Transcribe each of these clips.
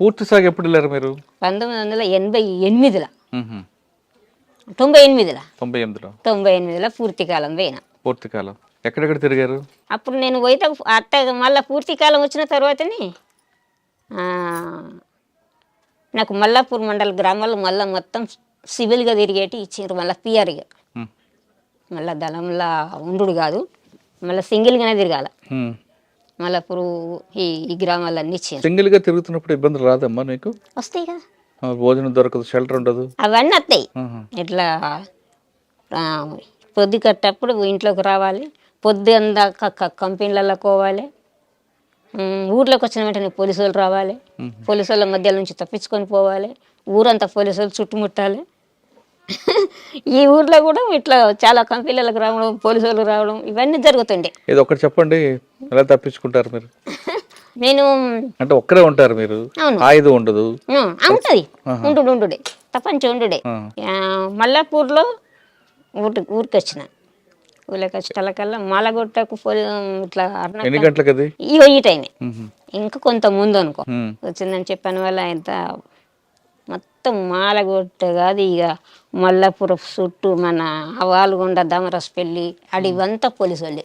పూర్తి సాగు ఎప్పుడు వెళ్ళారు మీరు? 1988లో, మ్మ్. 98లో, 98లో పూర్తి కాలం పోయినా. పూర్తి కాలం ఎక్కడెక్కడ తిరిగారు? అప్పుడు నేను పోయితే అత్త మళ్ళీ పూర్తి కాలం వచ్చిన తర్వాతనే నాకు మల్లాపూర్ మండల గ్రామాలు మళ్ళీ మొత్తం సివిల్గా తిరిగేటి ఇచ్చిండ్రు. మళ్ళీ పిఆర్గా మ్మ్. మళ్ళీ దళంలా ఉండు కాదు, మళ్ళీ సింగిల్గానే తిరగాల. మ్మ్. మల్లాపూర్ ఈ గ్రామాలన్నీ ఇచ్చిండ్రు. సింగిల్ గా తిరుగుతున్నప్పుడు ఇబ్బందులు రాదమ్మా నీకు? వస్తాయి కదా, భోజనం దొరకదు, షెల్టర్ ఉండదు. అవన్నీ వస్తాయి. ఆహా. ఇట్లా పొద్దు కట్టప్పుడు ఇంట్లోకి రావాలి, పొద్దు అందాక కంపెనీలలో పోవాలి. ఊర్లోకి వచ్చిన వెంటనే పోలీసు వాళ్ళు రావాలి, పోలీసు వాళ్ళ మధ్య నుంచి తప్పించుకొని పోవాలి, ఊరంతా పోలీసు వాళ్ళు చుట్టుముట్టాలి. ఈ ఊర్లో కూడా ఇట్లా చాలా కంపెనీలకు రావడం, పోలీసు వాళ్ళు రావడం ఇవన్నీ జరుగుతుండే. ఇది ఒకటి చెప్పండి, ఎలా తప్పించుకుంటారు మీరు? నేను అంటే ఒక్కరే ఉంటారు మీరు? అవును. ఆయుధం ఉండదు? ఉంటుంది, ఉండుడే తప్పంచి ఉండుడే. మల్లాపూర్లో ఊరికి వచ్చిన, ఊళ్ళకి వచ్చేటకల్లా మాలగొట్టకు ఇట్లా ఎన్ని గంటలకు అది? ఈ టైమే, ఇంకా కొంత ముందు అనుకో వచ్చిందని చెప్పాను వల్ల ఎంత మొత్తం మాలగొట్ట కాదు ఇక మల్లాపురం చుట్టూ మన వాల్గొండ దమరస్పల్లి అడివంతా పోలీసు వాళ్ళే.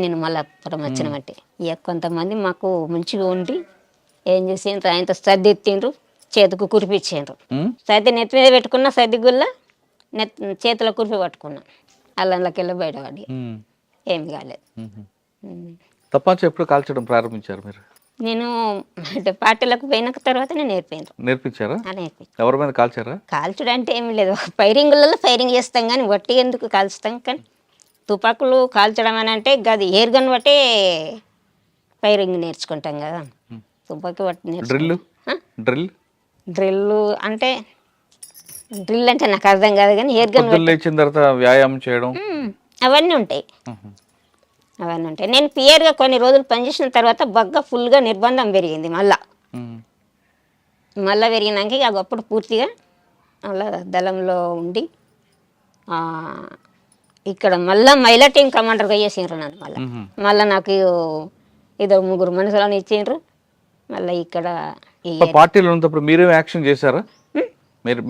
నేను మల్లాపురం వచ్చిన బట్టి ఇక కొంతమంది మాకు మంచిగా ఉండి ఏం చేసిండ్రు, ఆయనతో సర్ది ఎత్తిండ్రు, చేతికి కురిపించిండ్రు. సర్ది నెత్తి మీద పెట్టుకున్న సర్ది గుల్ల చేతిలో కురిపి పట్టుకున్నా, అల్లంలోకి బయటపడి ఏమి కాలేదు. తప్పంచి ఎప్పుడు కాల్చడం ప్రారంభించారు మీరు? నేను అంటే పార్టీలకు పోయిన తర్వాత నేను నేర్పించారా? నేర్పించాను. ఎవరి మీద కాల్చారా? కాల్చడం అంటే ఏమి లేదు, ఫైరింగ్లలో ఫైరింగ్ చేస్తాం కానీ వట్టి ఎందుకు కాల్చుతాం. కానీ తుపాకులు కాల్చడం అని అంటే గది ఎయిర్ గన్ బట్టే ఫైరింగ్ నేర్చుకుంటాం కదా. తుపాకి బట్టి డ్రిల్ అంటే డ్రిల్ అంటే నాకు అర్థం కాదు కానీ ఎయిర్ గన్ లేచిన తర్వాత వ్యాయామం చేయడం అవన్నీ ఉంటాయి. నేను పియర్గా కొన్ని రోజులు పనిచేసిన తర్వాత బగ్గా ఫుల్గా నిర్బంధం పెరిగింది. మళ్ళా పెరిగినాక ఇక అప్పుడు పూర్తిగా అలా దళంలో ఉండి ఇక్కడ మళ్ళీ మహిళా టీం కమాండర్గా చేసిండ్రు నన్ను. మళ్ళీ నాకు ఏదో 3 మనుషులను ఇచ్చిండ్రు. మళ్ళీ ఇక్కడ పార్టీలో ఉన్నప్పుడు మీరేమో యాక్షన్ చేశారా?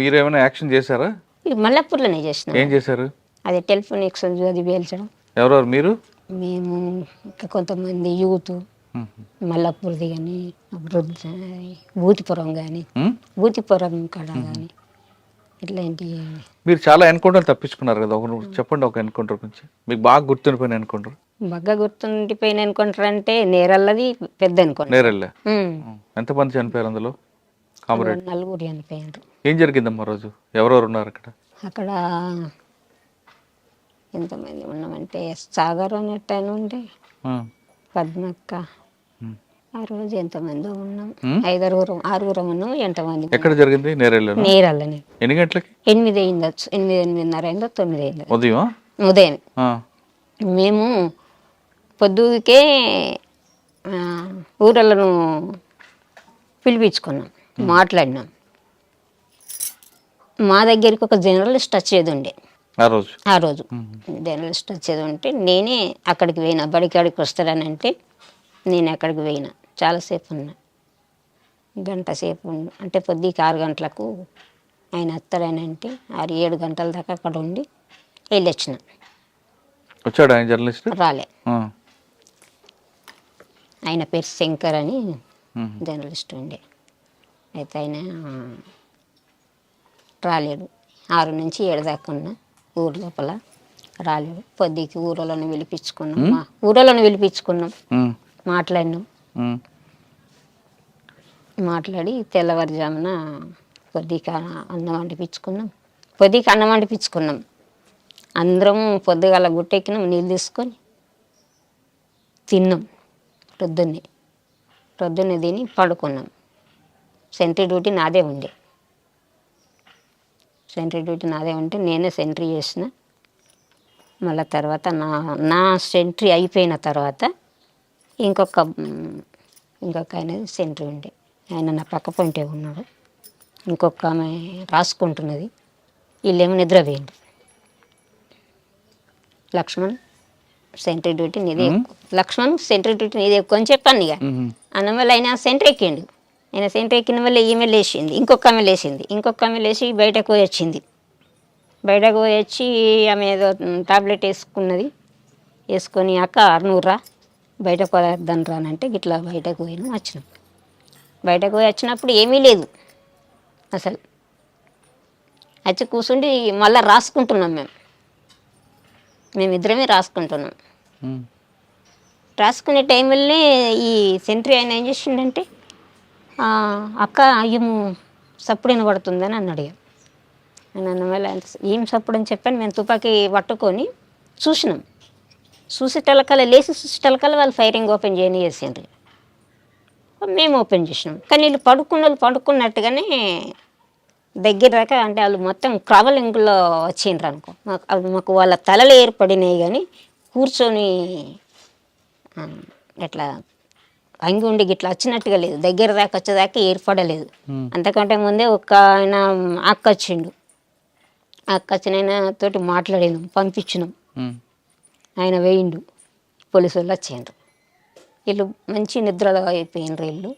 మీరేమైనా యాక్షన్ చేశారా? మల్లాపూర్లోనే చేసిన. ఏం చేశారు? అది టెలిఫోన్ ఎక్స్చేంజ్ అది పేల్చడం. ఎవరెవరు మీరు? మేము ఇంకా కొంతమంది యూత్ మల్లాపూర్ది కానీ భూతిపురం కానీ భూతిపురం కాడ కానీ ఇట్లాంటి. మీరు చాలా ఎన్కౌంటర్ తప్పించుకున్నారు కదా, చెప్పండి ఒక ఎన్కౌంటర్ గురించి మీకు బాగా గుర్తుండిపోయిన ఎన్కౌంటర్. బాగా గుర్తుండిపోయిన ఎన్కౌంటర్ అంటే నేరల్లది పెద్ద ఎన్కౌంటర్. నేరల్లే ఎంతమంది చనిపోయారు అందులో? 4 చనిపోయారు. ఏం జరిగిందమ్మా రోజు? ఎవరెవరు ఉన్నారు అక్కడ? అక్కడ ఎంతమంది ఉన్నామంటే సాగర్ అనేట ఉండే, పద్మక్క, ఆ రోజు ఎంతమంది ఉన్నాం, 6 ఉన్నాం. ఎంతమంది? ఎక్కడ జరిగింది? నేరల్లనే. ఎన్ని గంటలకి? 8 అయిందచ్చు, 8:30 అయిందో 9 అయిందో ఉదయం. మేము పొద్దుకే ఊరలను పిలిపించుకున్నాం, మాట్లాడినాం. మా దగ్గరికి ఒక జర్నలిస్ట్ వచ్చేది ఉండే ఆ రోజు జర్నలిస్ట్ వచ్చేది ఉంటే నేనే అక్కడికి పోయినా. బడికాడికి వస్తాడని అంటే నేను అక్కడికి పోయినా. చాలాసేపు ఉన్నా, 1 గంట సేపు అంటే పొద్దుకి 6 గంటలకు ఆయన వస్తాడని అంటే 6-7 గంటల దాకా అక్కడ ఉండి వెళ్ళొచ్చిన. వచ్చాడు ఆయన జర్నలిస్ట్? రాలే. ఆయన పేరు శంకర్ అని జర్నలిస్ట్ ఉండే. అయితే ఆయన రాలేడు. 6 నుంచి 7 దాకా ఉన్నా ఊరు లోపల, రాలేడు. పొద్దుకి ఊరలోనే పిలిపించుకున్నాం, మాట్లాడినాం. మాట్లాడి తెల్లవారుజామున పొద్దుకి అన్నం వండిపించుకున్నాం. అందరం పొద్దుగాల గుట్టెక్కినాం, నీళ్ళు తీసుకొని తిన్నాం. ప్రొద్దున్నే తిని పడుకున్నాం. సెంట్రీ డ్యూటీ నాదే ఉండే. నేనే సెంట్రీ చేసిన. మళ్ళీ తర్వాత నా సెంట్రీ అయిపోయిన తర్వాత ఇంకొక ఆయన సెంట్రీ ఉండే, ఆయన నా పక్క పొంటే ఉన్నాడు. ఇంకొక ఆమె రాసుకుంటున్నది. వీళ్ళేమో నిద్రపోయింది. లక్ష్మణ్ సెంట్రీ డ్యూటీ నీదే ఎక్కువ అని చెప్పాను. ఇక అన్నమల్ల అయినా సెంట్రీ ఎక్కిండు. ఆయన సెంటర్ ఎక్కిన వల్ల ఈమె లేచింది, ఇంకొక ఆమె లేచింది, ఇంకొక ఆమె లేచి బయటకు పోయి వచ్చింది. బయటకు పోయి వచ్చి ఆమె ఏదో టాబ్లెట్ వేసుకొని అక్క 600 రా బయటకు పోద్దాను రానంటే ఇట్లా బయటకు పోయినాం వచ్చినాం. బయటకు పోయి వచ్చినప్పుడు ఏమీ లేదు అసలు. వచ్చి కూర్చుండి మళ్ళీ రాసుకుంటున్నాం మేమిద్దరమే రాసుకుంటున్నాం. రాసుకునే టైంలోనే ఈ సెంట్రీ ఆయన ఏం చేసిండంటే అక్క అయ్యము సప్పుడు వినబడుతుందని అన్నాడు. నేను మళ్ళీ ఏం సప్పుడు అని చెప్పాను. మేము తుపాకీ పట్టుకొని చూసినాం. చూసేటలకల్లా లేచి చూసేటలకల్లా వాళ్ళు ఫైరింగ్ ఓపెన్ చేసిండ్రు. మేము ఓపెన్ చేసినాం. కానీ వీళ్ళు పడుకున్నట్టుగానే దగ్గర దాకా అంటే వాళ్ళు మొత్తం ట్రావెలింగ్లో వచ్చిండ్రు అనుకో. మాకు వాళ్ళ తలలు ఏర్పడినాయి కానీ కూర్చొని ఎట్లా అంగి ఉండి గిట్లా వచ్చినట్టుగా లేదు. దగ్గర దాకా వచ్చేదాకా ఏర్పడలేదు. అంతకంటే ముందే ఒక ఆయన అక్క వచ్చిండు. అక్క వచ్చిన ఆయన తోటి మాట్లాడినాం, పంపించినాం. ఆయన వేయిండు, పోలీసు వాళ్ళు వచ్చిండ్రు. వీళ్ళు మంచి నిద్రలో అయిపోయినరు వీళ్ళు.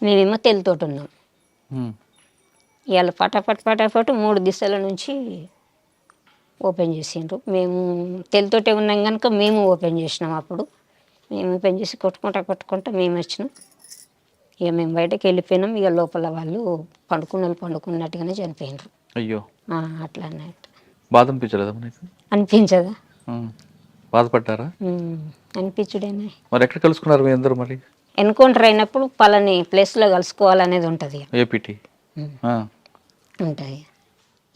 మేమేమో తెలతోటి ఉన్నాం. ఇవాళ పటాపట్ 3 దిశల నుంచి ఓపెన్ చేసిండ్రు. మేము తెలతోటే ఉన్నాం కనుక మేము ఓపెన్ చేసినాం. అప్పుడు మేము ఓపెన్ చేసి కొట్టుకుంటా మేము వచ్చినాం. ఇక మేము బయటకు వెళ్ళిపోయినాం. ఇక లోపల వాళ్ళు పండుకున్నట్టుగానే చనిపోయినరు. అయ్యో అట్లా అన్నట్టు. బాధ అనిపించలేదా నీకు? అనిపించదా? బాధపడ్డారా? అనిపించుడేనా. మరి ఎక్కడ కలుసుకున్నారు మీ అందరూ? మరి ఎన్కౌంటర్ అయినప్పుడు పలాని ప్లేస్లో కలుసుకోవాలనేది ఉంటుంది. ఏపీటీ ఉంటుంది.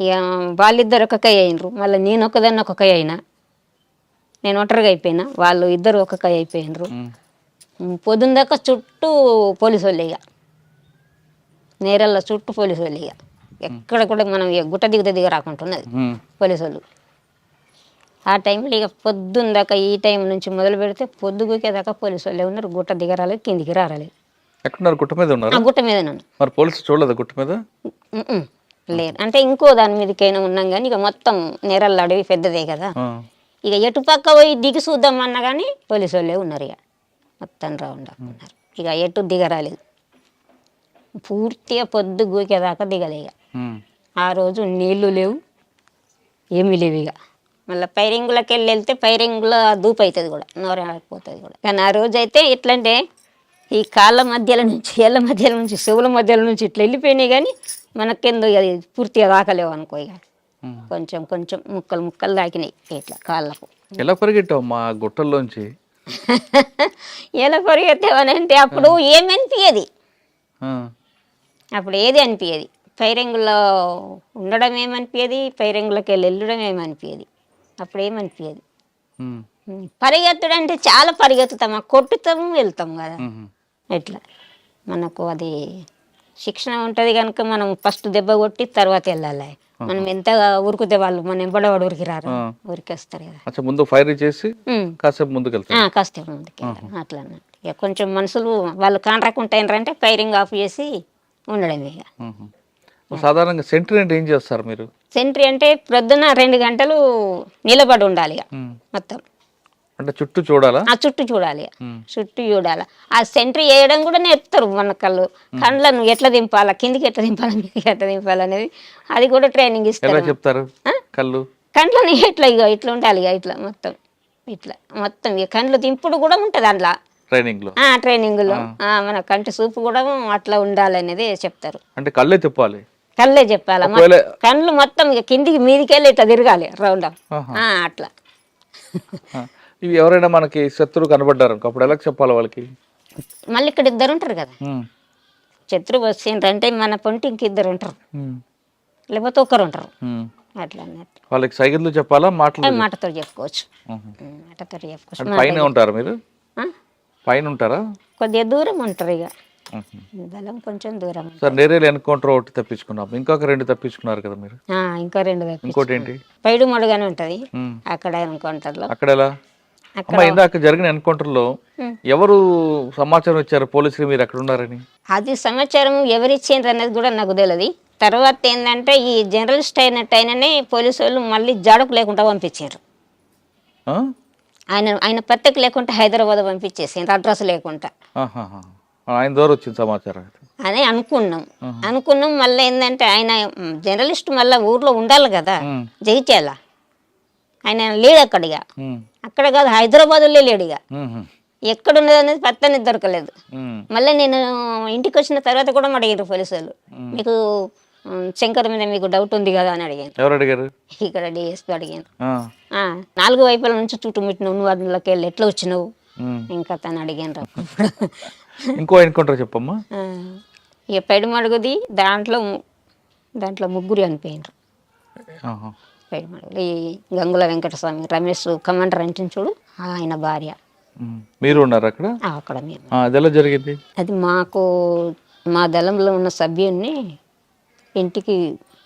ఇక వాళ్ళిద్దరు ఒక కై అయినరు. మళ్ళీ నేను ఒకదాన్ని ఒక కై అయినా. నేను ఒంటరిగా అయిపోయినా, వాళ్ళు ఇద్దరు ఒక కై అయిపోయినరు. పొద్దున్న దాకా చుట్టూ పోలీసు వాళ్ళు. ఇక నేరల్లో చుట్టూ పోలీసు వాళ్ళు. ఇక ఎక్కడ కూడా మనం ఇక గుట్ట దిగ రాకుంటున్నది పోలీసు వాళ్ళు. ఆ టైంలో ఇక పొద్దున్న దాకా ఈ టైం నుంచి మొదలు పెడితే పొద్దుగుకేదాకా పోలీసు వాళ్ళే ఉన్నారు. గుట్ట దిగరాలేదు, కిందికి రాలేదు. ఎక్కడున్నారు? గుట్ట మీద ఉన్నారు. గుట్ట మీద నన్ను మరి పోలీసు చూడలేదు గుట్ట మీద? లేదు. అంటే ఇంకో దాని మీదకైనా ఉన్నాం కానీ ఇక మొత్తం నేరల్లో అడవి పెద్దదే కదా. ఇక ఎటు పక్క పోయి దిగి చూద్దామన్నా కానీ పోలీసు వాళ్ళే ఉన్నారు. ఇక మొత్తం రౌండ్ ఉన్నారు. ఇక ఎటు దిగరాలేదు. పూర్తిగా పొద్దు గూకేదాకా దిగలే. ఇక ఆ రోజు నీళ్లు లేవు, ఏమీ లేవు. ఇక మళ్ళీ పైరింగులకి వెళ్తే పైరింగులో దూపు అవుతుంది కూడా, నోరైపోతుంది కూడా. కానీ ఆ రోజు అయితే ఎట్లంటే ఈ కాళ్ళ మధ్యలో నుంచి, ఏళ్ళ మధ్యలో నుంచి, చెవుల మధ్యలో నుంచి ఇట్లా వెళ్ళిపోయినాయి కానీ మనకెందు అది పూర్తిగా దాకలేవు అనుకో. ఇక కొంచెం ముక్కలు దాకినాయి ఇట్లా కాళ్ళకు. ఎలా పరిగెట్టావు మా గుట్టల్లోంచి? ఎలా పరిగెత్తావని అంటే అప్పుడు ఏమనిపించేది, అప్పుడు ఏది అనిపించేది. ఫైరింగ్లో ఉండడం ఏమనిపించేది, ఫైరింగ్లోకి వెళ్ళడం ఏమనిపించేది. అప్పుడు ఏమనిపించేది. పరిగెత్తడం అంటే చాలా పరిగెత్తుతాం, కొట్టుతాము, వెళ్తాం కదా. ఎట్లా మనకు అది శిక్షణ ఉంటుంది కనుక మనం ఫస్ట్ దెబ్బ కొట్టి తర్వాత వెళ్ళాలి. మనం ఎంత ఉరికితే వాళ్ళు మన ఎంబడవాడు ఉరికి రారు, ఉరికేస్తారు కదా. ముందు ఫైర్ చేసి కాసేపు ముందుకు వెళ్తారు, కాసేపు ముందుకు అట్లా అన్నట్టు. ఇక కొంచెం మనుషులు వాళ్ళు కాంట్రాక్ట్ ఫైరింగ్ ఆఫ్ చేసి ఉండడమే. ఇక సాధారణంగా సెంట్రీ అంటే ఏం చేస్తారు మీరు? సెంట్రీ అంటే ప్రొద్దున 2 గంటలు నిలబడి ఉండాలి. ఇక మొత్తం అంటే చుట్టూ చూడాలా? చుట్టూ చూడాలి, చుట్టూ చూడాలి. ఆ సెంట్రీ వేయడం కూడా నేర్పుతారు మన కళ్ళను ఎట్లా దింపాలా, కిందికి ఎట్లా దింపాలా, మీదకి ఎట్లా దింపాలి అనేది అది కూడా ట్రైనింగ్ ఇస్తారు. చెప్తారు కండ్లని ఇట్లా ఇట్లా ఉండాలి. ఇక ఇట్లా మొత్తం ఇక కండ్లు దింపుడు కూడా ఉంటుంది అందులో ట్రైనింగ్లో. మన కంటి చూపు కూడా అట్లా ఉండాలనేది చెప్తారు. అంటే కళ్ళే తిప్పాలి, కళ్ళే చెప్పాలి. కళ్ళు మొత్తం ఇక కిందికి మీదికి వెళ్ళి ఇట్లా తిరగాలి రౌండ్ అట్లా. ఇవి ఎవరైనా మనకి శత్రువు కనబడ్డారు అప్పుడు ఎలా చెప్పాలి వాళ్ళకి? మళ్ళీ ఇక్కడ 2 ఉంటారు కదా, శత్రువు వచ్చిండ్రంటే మన పొంటి ఇంక 2 ఉంటారు, లేకపోతే 1 ఉంటారు. అట్లా అన్నట్టు వాళ్ళకి సైకిల్ చెప్పాలా, మాటతో చెప్పుకోవచ్చు. పైన ఉంటారు మీరు? పైన ఉంటారా? కొద్దిగా దూరం ఉంటారు. ఇక బలం కొంచెం దూరం. సార్ నేరేలు ఎన్కౌంటర్ ఒకటి తప్పించుకున్నాం, ఇంకొక 2 తప్పించుకున్నారు కదా మీరు? ఇంకా 2 ఇంకోటి ఏంటి? పైడు మడుగానే ఉంటది అక్కడ ఎన్కౌంటర్ లో. అక్కడ ఎలా? ఇందాక జరిగిన ఎన్కౌంటర్ లో ఎవరు సమాచారం ఇచ్చారు పోలీసులు మీరు అక్కడ ఉన్నారని? అది సమాచారం ఎవరు ఇచ్చిండ్రు అనేది కూడా నాకు తెలియదు. తర్వాత ఏంటంటే ఈ జర్నలిస్ట్ అయినట్టయిననే పోలీసు వాళ్ళు మళ్ళీ జాడకు లేకుండా పంపించారు. ఆయన పత్రిక లేకుండా హైదరాబాద్ పంపించేసిండ్రు, అడ్రస్ లేకుండా. ఆయన ద్వారా వచ్చింది సమాచారం? అని అనుకున్నాం మళ్ళీ ఏంటంటే ఆయన జర్నలిస్ట్ మళ్ళీ ఊర్లో ఉండాలి కదా జగిత్యాల, ఆయన లేడు అక్కడ కాదు హైదరాబాద్లో లేడు. ఎక్కడ ఉన్నది అనేది పత్తనే దొరకలేదు. మళ్ళీ నేను ఇంటికి వచ్చిన తర్వాత కూడా అడిగారు పోలీసు వాళ్ళు, మీకు శంకర్ మీద మీకు డౌట్ ఉంది కదా అని అడిగాను. ఎవరు అడిగారు? ఇక్కడ డిఎస్పీ అడిగాను. 4 వైపుల నుంచి చుట్టుముట్టినావు, నువ్వు అందులోకి వెళ్ళి ఎట్లా వచ్చినావు ఇంకా తను అడిగాను. ఇంకో ఎన్కౌంటర్ చెప్పమ్మా. ఇక పెడుమడుగుది దాంట్లో 3 చనిపోయినారు. పెడుమడుగు ఈ గంగుల వెంకటస్వామి, రమేష్ కమాండర్ అంటే చూడు ఆయన భార్య. మీరు ఉన్నారు అక్కడ? అక్కడ మేము. అది ఎలా జరిగింది? అది మా దళంలో ఉన్న సభ్యుడిని ఇంటికి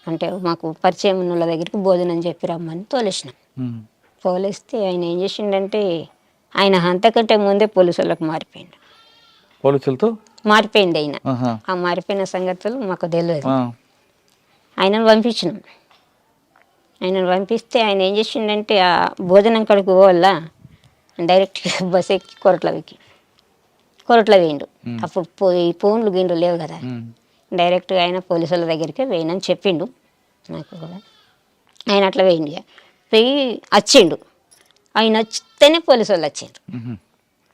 అంటే మాకు పరిచయం ఉన్న వాళ్ళ దగ్గరికి భోజనం చెప్పి రమ్మని తోలేసినాం. తోలేస్తే ఆయన ఏం చేసిండంటే ఆయన అంతకంటే ముందే పోలీసు వాళ్ళకి మారిపోయిండు. పోలీసులతో మారిపోయింది ఆయన. ఆ మారిపోయిన సంగతులు మాకు తెలియదు. ఆయనను పంపించినాం. ఆయనను పంపిస్తే ఆయన ఏం చేసిండంటే ఆ భోజనం కడుకు పోవాల డైరెక్ట్గా బస్ ఎక్కి కొరట్ల వేయండు. అప్పుడు ఫోన్లు గిండ్లు లేవు కదా, డైరెక్ట్గా ఆయన పోలీసుల దగ్గరికి వేయనని చెప్పిండు నాకు కూడా. ఆయన అట్లా వేయండి పోయి వచ్చిండు. ఆయన వచ్చితేనే పోలీసు వాళ్ళు వచ్చిండ్రు.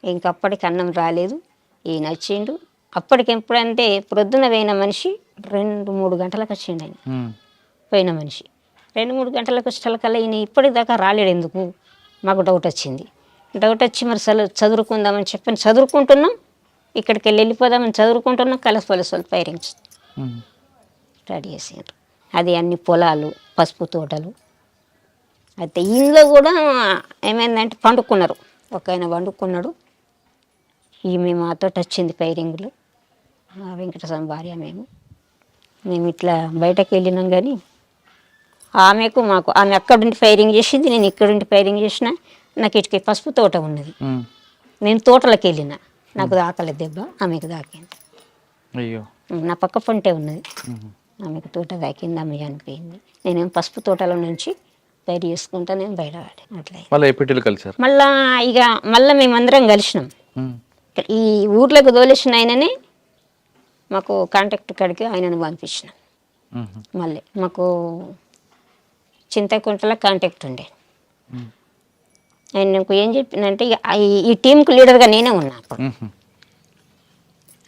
ఇంకప్పటికి అన్నం రాలేదు, ఈయన వచ్చిండు. అప్పటికి ఎప్పుడంటే ప్రొద్దున పోయిన మనిషి 2-3 గంటలకు వచ్చిండు. ఆయన పోయిన మనిషి 2-3 గంటలకు వచ్చేకల్లా ఈయన ఇప్పటిదాకా రాలేడు. ఎందుకు మాకు డౌట్ వచ్చింది. డౌట్ వచ్చి మరి చదువుకుందామని చెప్పి చదువుకుంటున్నాం, ఇక్కడికి వెళ్ళిపోదామని చదువుకుంటున్నాం. కలసి పోలీసు వాళ్ళు ఫైరింగ్ రెడీ చేసారు. అది అన్ని పొలాలు, పసుపు తోటలు. అయితే ఇంట్లో కూడా ఏమైందంటే పండుకున్నారు. ఒక ఆయన పండుకున్నాడు. ఈమె మాతో వచ్చింది ఫైరింగ్లో, వెంకటస్వామి భార్య. మేము ఇట్లా బయటకు వెళ్ళినాం కానీ ఆమెకు మాకు ఆమె అక్కడుండి ఫైరింగ్ చేసింది, నేను ఇక్కడుండి ఫైరింగ్ చేసిన. నాకు ఇటుకి పసుపు తోట ఉన్నది, నేను తోటలోకి వెళ్ళిన, నాకు దాకలేదు దెబ్బ, ఆమెకు దాకింది. అయ్యో, నా పక్క పంటే ఉన్నది, ఆమెకు తోట దాకింది, ఆమె చనిపోయింది. నేనేం పసుపు తోటలో నుంచి ఫైర్ చేసుకుంటా నేను బయటపడి అట్లా. మళ్ళీ మేమందరం కలిసినాం. ఈ ఊర్లోకి తోలేసిన ఆయననే మాకు కాంటాక్ట్ కాడికి ఆయనను పంపించినాం. మళ్ళీ మాకు చింతకుంటలో కాంటాక్ట్ ఉండే. ఆయన నాకు ఏం చెప్పిందంటే ఈ టీంకు లీడర్గా నేనే ఉన్నా అప్పుడు.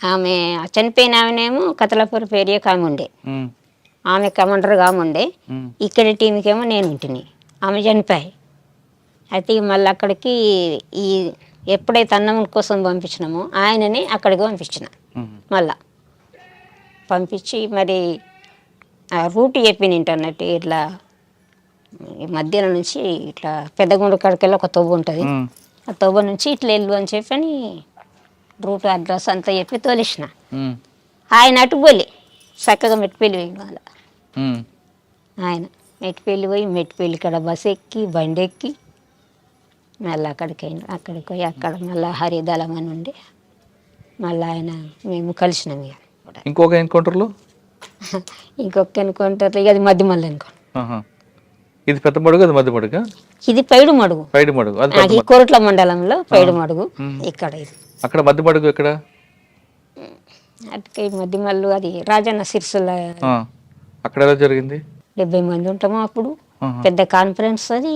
ఆమె చనిపోయిన ఆమెనేమో కతలాపూర్ ఏరియాకి ఆమె ఉండే, ఆమె కమాండర్గా ఆమె ఉండే. ఇక్కడ టీంకేమో నేను ఉంటిని, ఆమె చనిపోయి. అయితే మళ్ళీ అక్కడికి ఈ ఎప్పుడైతే అన్నం కోసం పంపించినామో ఆయనని అక్కడికి పంపించిన. మళ్ళా పంపించి మరి ఆ రూట్ చెప్పిన ఇంటర్నెట్ ఇట్లా మధ్యాహ్నం నుంచి ఇట్లా పెద్దగుండ కాడికెళ్ళి ఒక తొవ్వ ఉంటుంది, ఆ తొవ్వ నుంచి ఇట్లా వెళ్ళు అని చెప్పి అని రూట్ అడ్రస్ అంతా చెప్పి తోలేసిన. ఆయన అటు పోలే, చక్కగా మెట్టిపల్లి పోయి వాళ్ళ ఆయన మెట్టిపల్లి పోయి మెట్టిపల్లి కాడ బస్ ఎక్కి బండి ఎక్కి మళ్ళీ అక్కడికి పోయి అక్కడ మళ్ళీ హరిదళం అని ఉండి మళ్ళీ ఆయన మేము కలిసినాం. ఇంకొక ఎన్కౌంటర్లో ఇంకొక ఎన్కౌంటర్ ఇక అది మధ్యమల్లి ఎన్కౌంటర్. ఇది పెద్ద మడుగు, అది మధ్య మడుగు, ఇది పైడు మడుగు. అది కోరట్ల మండలంలో పైడు మడుగు. ఇక్కడ ఇది అక్కడ మధ్య మడుగు ఎక్కడ? అటుకై మధ్యమల్లు అది రాజన్న సిరిసిల్ల. అక్కడ ఎలా జరిగింది? 70 మంది ఉంటాము అప్పుడు. పెద్ద కాన్ఫరెన్స్ అది,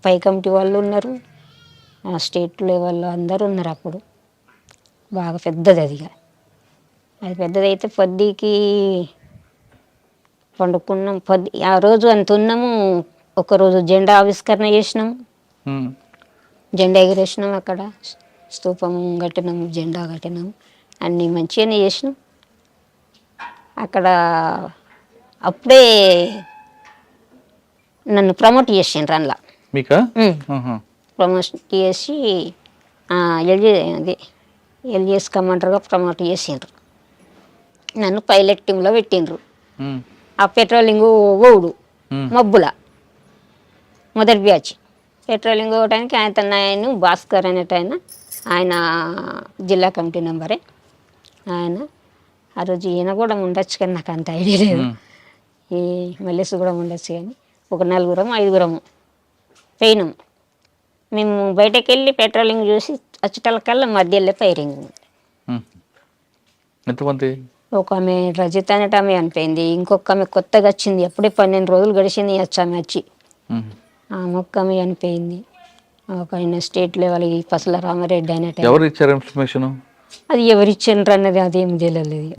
పై కమిటీ వాళ్ళు ఉన్నారు, స్టేట్ లెవెల్లో అందరూ ఉన్నారు అప్పుడు. బాగా పెద్దది అది పెద్దదైతే పొద్దుకి పండుకున్నాం. ఆ రోజు అంత ఉన్నాము. ఒకరోజు జెండా ఆవిష్కరణ చేసినాం, జెండా ఎగిరేసినాం, అక్కడ స్తూపం కట్టినాం, జెండా కట్టినాం, అన్నీ మంచిగానే చేసినాం. అక్కడ అప్పుడే నన్ను ప్రమోట్ చేసిండ్రు అందులో. ప్రమోట్ చేసి ఎల్జిఎస్ కమాండర్గా ప్రమోట్ చేసిండ్రు. నన్ను పైలట్ టీంలో పెట్టిండ్రు. ఆ పెట్రోలింగ్ ఓవుడు మబ్బుల మొదటి బ్యాచ్ పెట్రోలింగ్ ఓవడానికి ఆయన భాస్కర్ అనేట ఆయన జిల్లా కమిటీ మెంబరే. ఆయన ఆ రోజు ఈయన కూడా ఉండొచ్చు కానీ నాకు అంత ఐడియా లేదు, ఈ మల్లేసు కూడా ఉండొచ్చు కానీ ఒక 4-5 పోయినాం. మేము బయటకు వెళ్ళి పెట్రోలింగ్ చూసి వచ్చేటకల్లా మధ్యలో ఫైరింగ్. ఎంతమంది? ఒక ఆమె రజిత అనేట ఆమె చనిపోయింది. ఇంకొక ఆమె కొత్తగా వచ్చింది, అప్పుడే 12 రోజులు గడిచింది వచ్చి ఆమె వచ్చి. ఆ మొక్క ఆమె చనిపోయింది. ఒక ఆయన స్టేట్ లెవెల్ పసల రామారెడ్డి అనేట. ఎవరు ఇచ్చారు ఇన్ఫర్మేషన్? అది ఎవరిచ్చిండ్రు అన్నది అదేం తెలియలేదు.